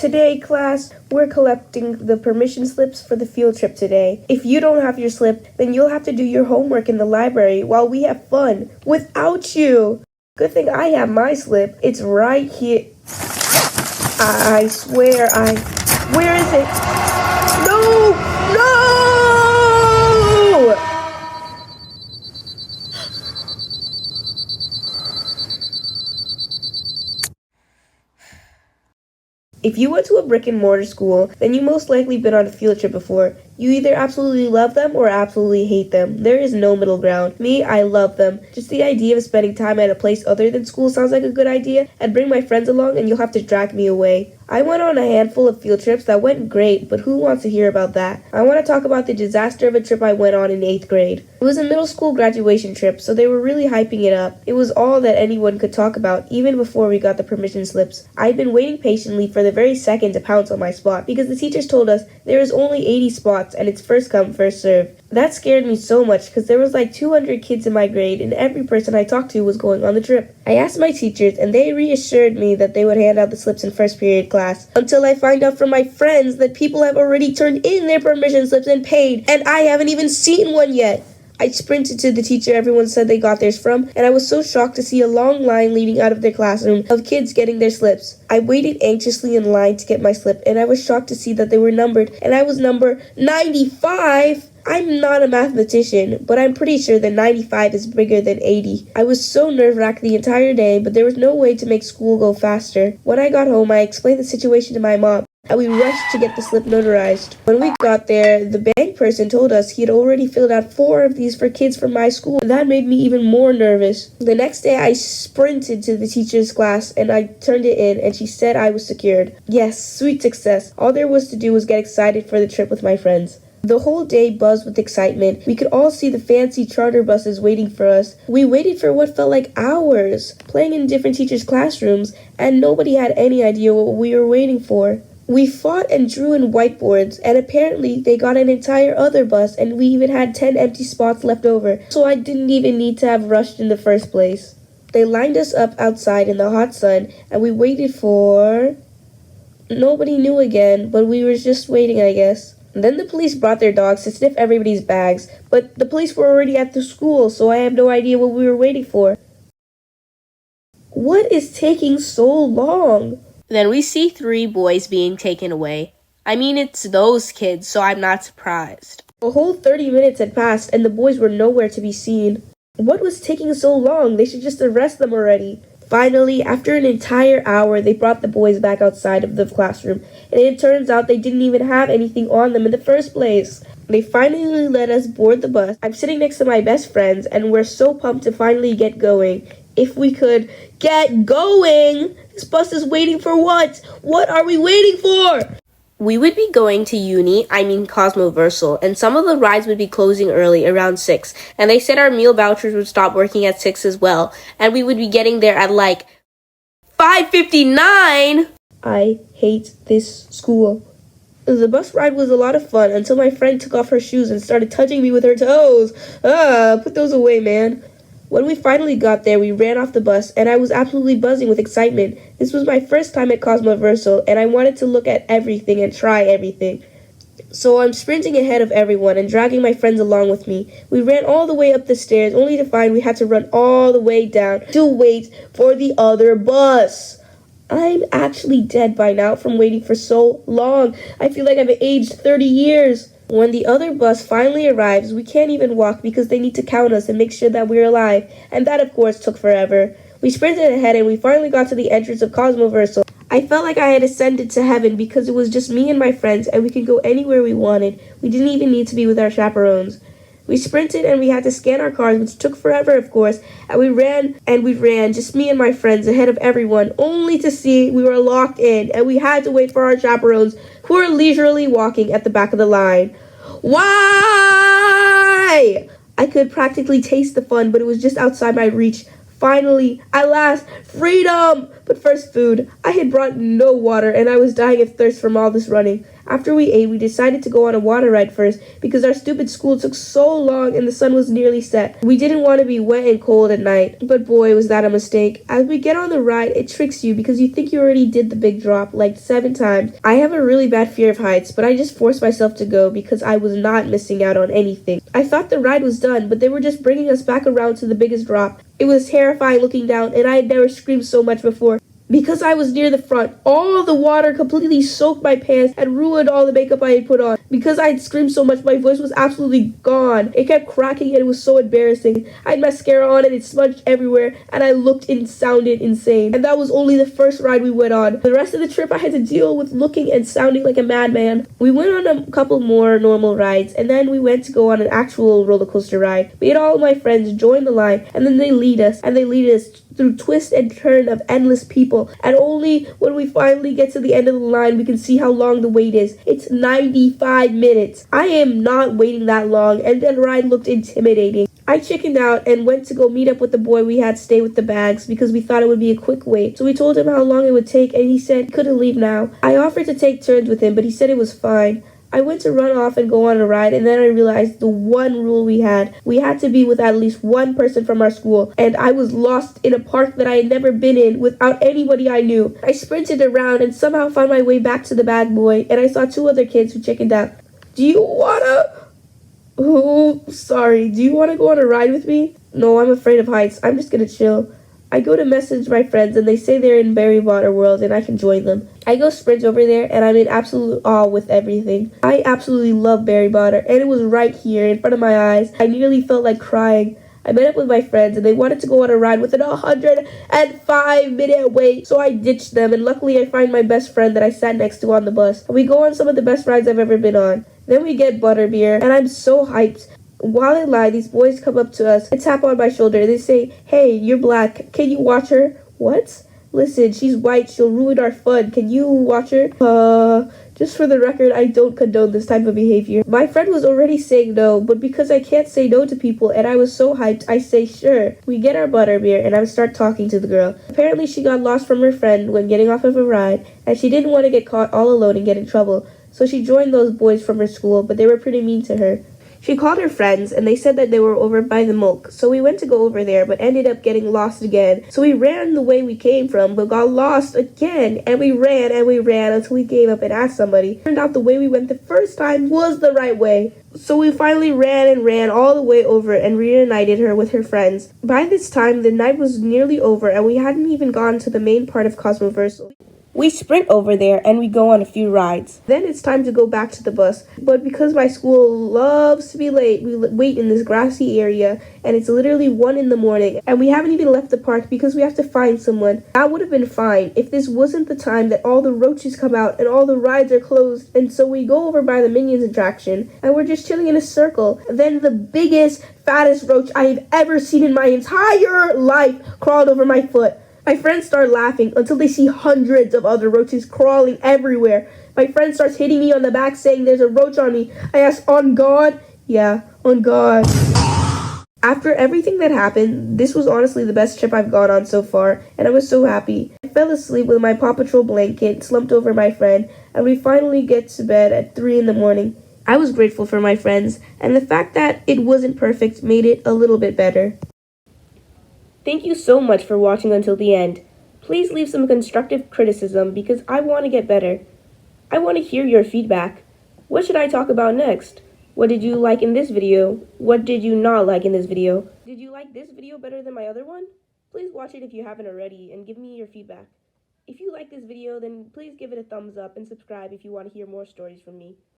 Today, class, we're collecting the permission slips for the field trip today. If you don't have your slip, then you'll have to do your homework in the library while we have fun without you. Good thing I have my slip. It's right here. I swear Where is it? No! No! If you went to a brick and mortar school, then you most likely been on a field trip before. You either absolutely love them or absolutely hate them. There is no middle ground. Me, I love them. Just the idea of spending time at a place other than school sounds like a good idea. I'd bring my friends along and you'll have to drag me away. I went on a handful of field trips that went great, but who wants to hear about that? I want to talk about the disaster of a trip I went on in 8th grade. It was a middle school graduation trip, so they were really hyping it up. It was all that anyone could talk about, even before we got the permission slips. I'd been waiting patiently for the very second to pounce on my spot, because the teachers told us there is only 80 spots and it's first come, first serve. That scared me so much because there was like 200 kids in my grade and every person I talked to was going on the trip. I asked my teachers and they reassured me that they would hand out the slips in first period class, until I find out from my friends that people have already turned in their permission slips and paid, and I haven't even seen one yet. I sprinted to the teacher everyone said they got theirs from, and I was so shocked to see a long line leading out of their classroom of kids getting their slips. I waited anxiously in line to get my slip, and I was shocked to see that they were numbered, and I was number 95! I'm not a mathematician, but I'm pretty sure that 95 is bigger than 80. I was so nerve-wracked the entire day, but there was no way to make school go faster. When I got home, I explained the situation to my mom, and we rushed to get the slip notarized. When we got there, the bank person told us he had already filled out 4 of these for kids from my school. That made me even more nervous. The next day, I sprinted to the teacher's class, and I turned it in, and she said I was secured. Yes, sweet success. All there was to do was get excited for the trip with my friends. The whole day buzzed with excitement. We could all see the fancy charter buses waiting for us. We waited for what felt like hours, playing in different teachers' classrooms, and nobody had any idea what we were waiting for. We fought and drew in whiteboards, and apparently they got an entire other bus, and we even had 10 empty spots left over, so I didn't even need to have rushed in the first place. They lined us up outside in the hot sun, and we waited for... Nobody knew again, but we were just waiting, I guess. Then the police brought their dogs to sniff everybody's bags, but the police were already at the school, so I have no idea what we were waiting for. What is taking so long? Then we see 3 boys being taken away. I mean, it's those kids, so I'm not surprised. A whole 30 minutes had passed, and the boys were nowhere to be seen. What was taking so long? They should just arrest them already. Finally, after an entire hour, they brought the boys back outside of the classroom, and it turns out they didn't even have anything on them in the first place. They finally let us board the bus. I'm sitting next to my best friends, and we're so pumped to finally get going. If we could get going! This bus is waiting for what? What are we waiting for? We would be going to Cosmoversal, and some of the rides would be closing early, around 6, and they said our meal vouchers would stop working at 6 as well, and we would be getting there at like 5:59! I hate this school. The bus ride was a lot of fun until my friend took off her shoes and started touching me with her toes. Put those away, man. When we finally got there, we ran off the bus, and I was absolutely buzzing with excitement. This was my first time at Cosmoversal, and I wanted to look at everything and try everything. So I'm sprinting ahead of everyone and dragging my friends along with me. We ran all the way up the stairs, only to find we had to run all the way down to wait for the other bus. I'm actually dead by now from waiting for so long. I feel like I've aged 30 years. When the other bus finally arrives, we can't even walk because they need to count us and make sure that we're alive, and that of course took forever. We sprinted ahead and we finally got to the entrance of Cosmoversal. I felt like I had ascended to heaven because it was just me and my friends and we could go anywhere we wanted. We didn't even need to be with our chaperones. We sprinted and we had to scan our cards, which took forever of course, and we ran, just me and my friends ahead of everyone, only to see we were locked in and we had to wait for our chaperones who were leisurely walking at the back of the line. Why? I could practically taste the fun, but it was just outside my reach. Finally, at last, freedom! But first, food. I had brought no water, and I was dying of thirst from all this running. After we ate, we decided to go on a water ride first because our stupid school took so long and the sun was nearly set. We didn't want to be wet and cold at night, but boy, was that a mistake. As we get on the ride, it tricks you because you think you already did the big drop like 7 times. I have a really bad fear of heights, but I just forced myself to go because I was not missing out on anything. I thought the ride was done, but they were just bringing us back around to the biggest drop. It was terrifying looking down, and I had never screamed so much before. Because I was near the front, all the water completely soaked my pants and ruined all the makeup I had put on. Because I had screamed so much, my voice was absolutely gone. It kept cracking and it was so embarrassing. I had mascara on and it smudged everywhere, and I looked and sounded insane. And that was only the first ride we went on. The rest of the trip I had to deal with looking and sounding like a madman. We went on a couple more normal rides, and then we went to go on an actual roller coaster ride. Me and all of my friends joined the line, and then they lead us through twist and turn of endless people, and only when we finally get to the end of the line we can see how long the wait is. It's 95 minutes. I am not waiting that long, and that ride looked intimidating. I chickened out and went to go meet up with the boy we had stay with the bags because we thought it would be a quick wait. So we told him how long it would take, and he said he couldn't leave now. I offered to take turns with him, but he said it was fine. I went to run off and go on a ride, and then I realized the one rule we had to be with at least one person from our school, and I was lost in a park that I had never been in without anybody I knew. I sprinted around and somehow found my way back to the bag boy, and I saw 2 other kids who chickened out. Do you wanna go on a ride with me? No, I'm afraid of heights. I'm just gonna chill. I go to message my friends and they say they're in Berry Water World and I can join them. I go sprint over there and I'm in absolute awe with everything. I absolutely love Berry Water, and it was right here in front of my eyes. I nearly felt like crying. I met up with my friends and they wanted to go on a ride with an 105-minute wait, so I ditched them, and luckily I find my best friend that I sat next to on the bus. And we go on some of the best rides I've ever been on. Then we get butterbeer and I'm so hyped. While I lie, these boys come up to us and tap on my shoulder. They say, "Hey, you're black. Can you watch her?" What? Listen, she's white. She'll ruin our fun. Can you watch her? Just for the record, I don't condone this type of behavior. My friend was already saying no, but because I can't say no to people and I was so hyped, I say sure. We get our butterbeer and I start talking to the girl. Apparently she got lost from her friend when getting off of a ride, and she didn't want to get caught all alone and get in trouble. So she joined those boys from her school, but they were pretty mean to her. She called her friends, and they said that they were over by the milk. So we went to go over there, but ended up getting lost again. So we ran the way we came from, but got lost again. And we ran until we gave up and asked somebody. Turned out the way we went the first time was the right way. So we finally ran all the way over and reunited her with her friends. By this time, the night was nearly over, and we hadn't even gone to the main part of Cosmoversal. We sprint over there and we go on a few rides. Then it's time to go back to the bus. But because my school loves to be late, we wait in this grassy area, and it's literally 1 a.m. and we haven't even left the park because we have to find someone. That would have been fine if this wasn't the time that all the roaches come out and all the rides are closed. And so we go over by the Minions attraction and we're just chilling in a circle. Then the biggest, fattest roach I have ever seen in my entire life crawled over my foot. My friends start laughing until they see hundreds of other roaches crawling everywhere. My friend starts hitting me on the back saying there's a roach on me. I ask, "On God?" "Yeah, on God." After everything that happened, this was honestly the best trip I've gone on so far, and I was so happy. I fell asleep with my Paw Patrol blanket slumped over my friend, and we finally get to bed at 3 a.m. I was grateful for my friends, and the fact that it wasn't perfect made it a little bit better. Thank you so much for watching until the end. Please leave some constructive criticism because I want to get better. I want to hear your feedback. What should I talk about next? What did you like in this video? What did you not like in this video? Did you like this video better than my other one? Please watch it if you haven't already and give me your feedback. If you like this video, then please give it a thumbs up and subscribe if you want to hear more stories from me.